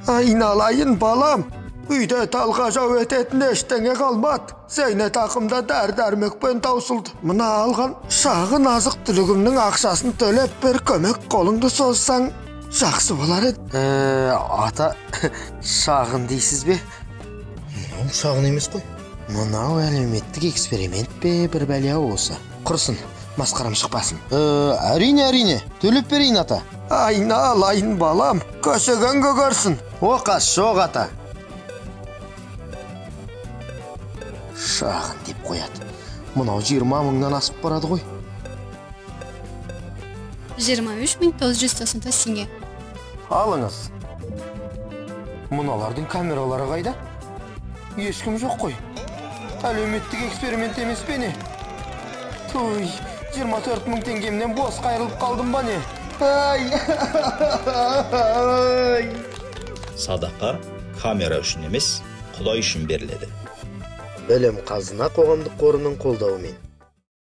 Айналайын балам, үйде талғажау өтетін ештеңе қалмады. Зейнетақымда дәрі-дәрмекпен таусылды. Мына алған шағын азық түлігімнің ақшасын төлеп бір көмек қолыңды созсаң жақсы болар еді. Ата, шағын дейсіз бе? Мынау шағын емес қой. Мынау әлеуметтік эксперимент пе бір бәле осы. Құрсын, масқарам шықпасын. Әрине, төлеп берейін ата. Айналайын балам, көшеген көгерсін. Оқас жоқ ата. Шағын деп қояды. Мынау 20 мыңнан асып барады ғой. 23.990 теңге. Алыңыз. Мыналардың камералары қайда? Ешкім жоқ қой. Әлеуметтік эксперимент емес пе не? Той, 24 мың теңгемнен бос қайрылып қалдым ба не? Садақа камера үшін емес, Құдай үшін беріледі. Білім қазына қоғамдық қорының қолдауымен.